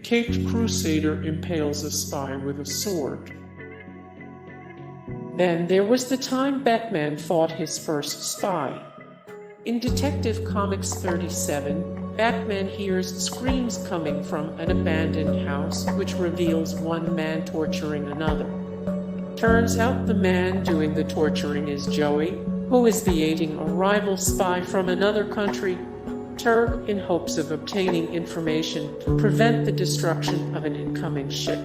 caped Crusader impales a spy with a sword. Then there was the time Batman fought his first spy. In Detective Comics 37, Batman hears screams coming from an abandoned house, which reveals one man torturing another. Turns out the man doing the torturing is Joey, who is beating a rival spy from another country, Turk, in hopes of obtaining information to prevent the destruction of an incoming ship.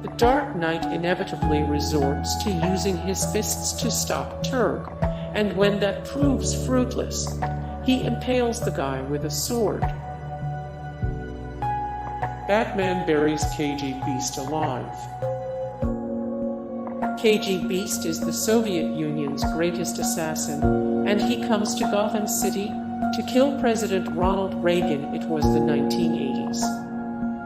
The Dark Knight inevitably resorts to using his fists to stop Turk, and when that proves fruitless, he impales the guy with a sword. Batman buries KGBeast alive. KGBeast is the Soviet Union's greatest assassin, and he comes to Gotham City to kill President Ronald Reagan. It was the 1980s.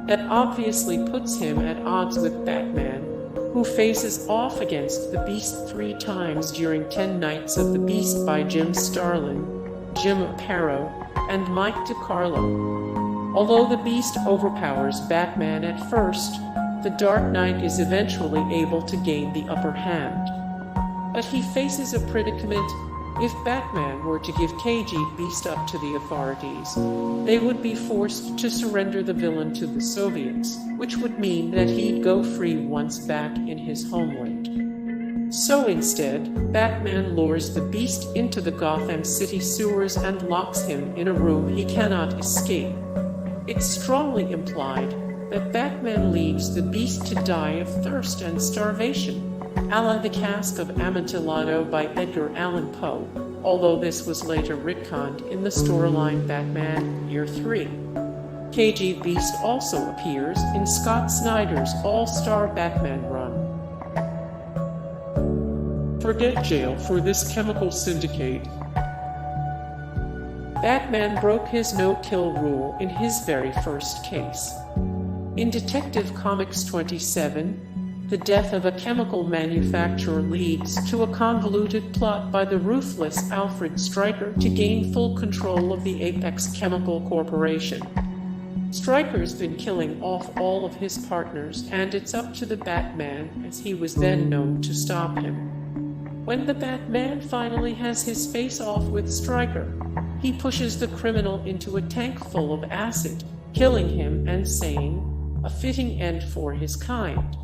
That obviously puts him at odds with Batman, who faces off against the Beast 3 times during 10 Nights of the Beast by Jim Starlin, Jim Aparo, and Mike DiCarlo. Although the Beast overpowers Batman at first, the Dark Knight is eventually able to gain the upper hand. But he faces a predicament. If Batman were to give KGBeast up to the authorities, they would be forced to surrender the villain to the Soviets, which would mean that he'd go free once back in his homeland. So instead, Batman lures the Beast into the Gotham City sewers and locks him in a room he cannot escape. It's strongly implied that Batman leaves the Beast to die of thirst and starvation, a la The Cask of Amontillado by Edgar Allan Poe, although this was later retconned in the storyline Batman Year 3. KGBeast also appears in Scott Snyder's all-star Batman run. Forget jail for this chemical syndicate. Batman broke his no-kill rule in his very first case. In Detective Comics 27, the death of a chemical manufacturer leads to a convoluted plot by the ruthless Alfred Stryker to gain full control of the Apex Chemical Corporation. Stryker's been killing off all of his partners, and it's up to the Batman, as he was then known, to stop him. When the Batman finally has his face-off with Stryker, he pushes the criminal into a tank full of acid, killing him and saying, "A fitting end for his kind."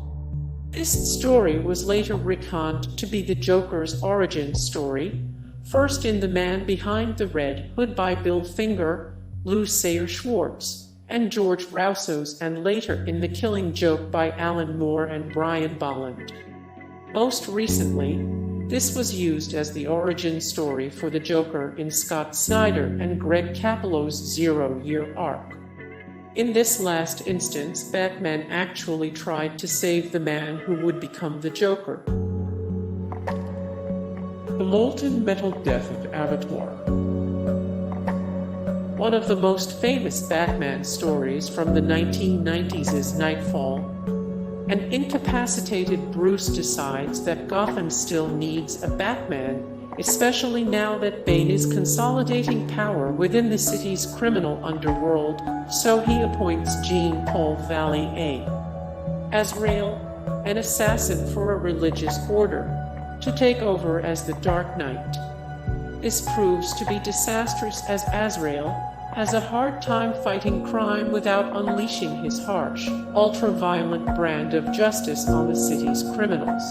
This story was later retconned to be the Joker's origin story, first in The Man Behind the Red Hood by Bill Finger, Lou Sayer Schwartz, and George Roussos, and later in The Killing Joke by Alan Moore and Brian Bolland. Most recently, this was used as the origin story for the Joker in Scott Snyder and Greg Capullo's Zero-Year arc. In this last instance, Batman actually tried to save the man who would become the Joker. The molten metal death of Abattoir. One of the most famous Batman stories from the 1990s is Nightfall. An incapacitated Bruce decides that Gotham still needs a Batman, especially now that Bane is consolidating power within the city's criminal underworld, so he appoints Jean-Paul Vallée, Azrael, an assassin for a religious order, to take over as the Dark Knight. This proves to be disastrous, as Azrael has a hard time fighting crime without unleashing his harsh, ultra-violent brand of justice on the city's criminals.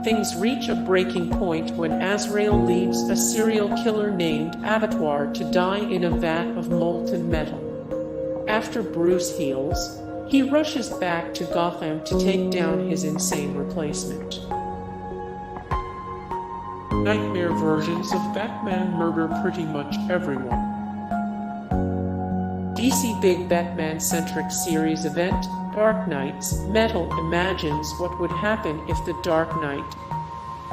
Things reach a breaking point when Azrael leaves a serial killer named Abattoir to die in a vat of molten metal. After Bruce heals, he rushes back to Gotham to take down his insane replacement. Nightmare versions of Batman murder pretty much everyone. DC Big Batman-centric series event, Dark Knight's Metal imagines what would happen if the Dark Knight.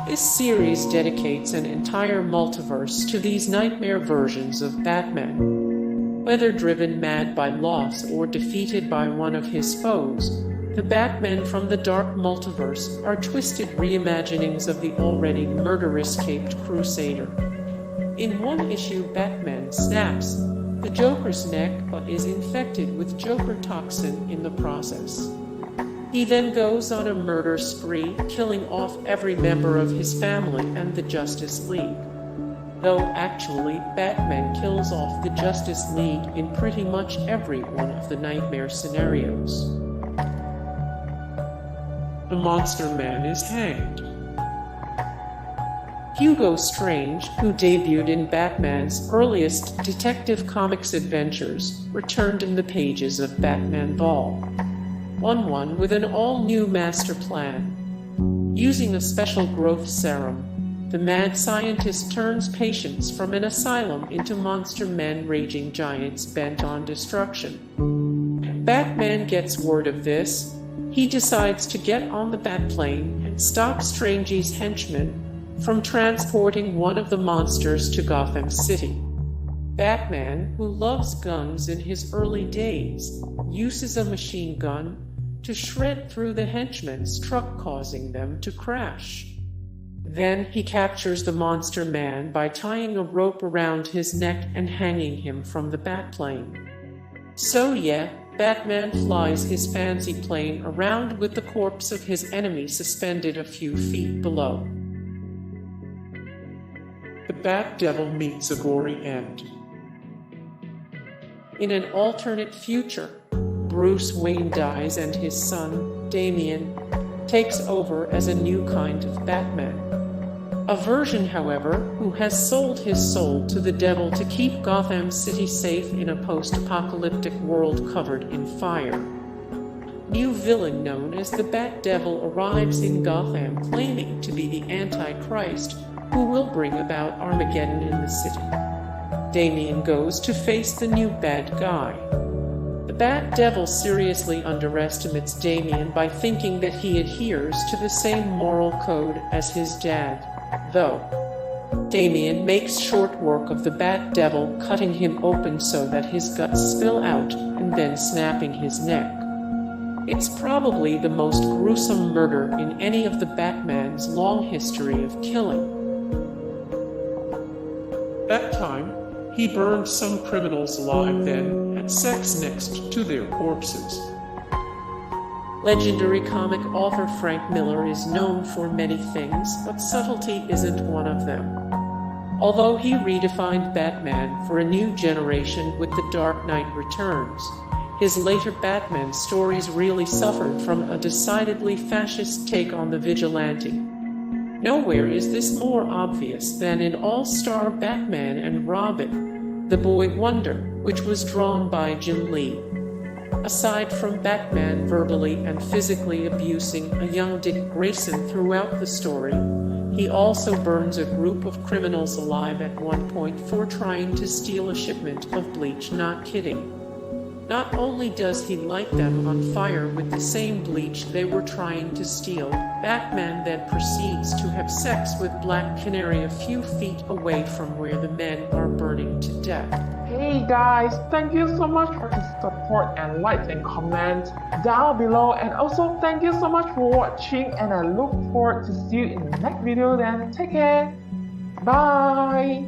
This series dedicates an entire multiverse to these nightmare versions of Batman. Whether driven mad by loss or defeated by one of his foes, the Batmen from the Dark Multiverse are twisted reimaginings of the already murderous caped Crusader. In one issue, Batman snaps, the Joker's neck is infected with Joker toxin in the process. He then goes on a murder spree, killing off every member of his family and the Justice League. Though actually, Batman kills off the Justice League in pretty much every one of the nightmare scenarios. The Monster Man is hanged. Hugo Strange, who debuted in Batman's earliest Detective Comics adventures, returned in the pages of Batman Ball. One with an all-new master plan. Using a special growth serum, the mad scientist turns patients from an asylum into monster men raging giants bent on destruction. Batman gets word of this. He decides to get on the Batplane and stop Strange's henchmen from transporting one of the monsters to Gotham City. Batman, who loves guns in his early days, uses a machine gun to shred through the henchmen's truck, causing them to crash. Then he captures the Monster Man by tying a rope around his neck and hanging him from the Batplane. So yeah, Batman flies his fancy plane around with the corpse of his enemy suspended a few feet below. The Bat Devil meets a gory end. In an alternate future, Bruce Wayne dies and his son, Damian, takes over as a new kind of Batman. A version, however, who has sold his soul to the devil to keep Gotham City safe in a post-apocalyptic world covered in fire. New villain known as the Bat Devil arrives in Gotham, claiming to be the Antichrist, who will bring about Armageddon in the city. Damian goes to face the new bad guy. The Bat Devil seriously underestimates Damian by thinking that he adheres to the same moral code as his dad, though. Damian makes short work of the Bat Devil, cutting him open so that his guts spill out and then snapping his neck. It's probably the most gruesome murder in any of the Batman's long history of killing. That time, he burned some criminals alive, then had sex next to their corpses. Legendary comic author Frank Miller is known for many things, but subtlety isn't one of them. Although he redefined Batman for a new generation with The Dark Knight Returns, his later Batman stories really suffered from a decidedly fascist take on the vigilante. Nowhere is this more obvious than in All-Star Batman and Robin, The Boy Wonder, which was drawn by Jim Lee. Aside from Batman verbally and physically abusing a young Dick Grayson throughout the story, he also burns a group of criminals alive at one point for trying to steal a shipment of bleach. Not kidding. Not only does he light them on fire with the same bleach they were trying to steal, Batman then proceeds to have sex with Black Canary a few feet away from where the men are burning to death. Hey guys, thank you so much for the support and likes and comments down below, and also thank you so much for watching, and I look forward to see you in the next video. Then take care, bye.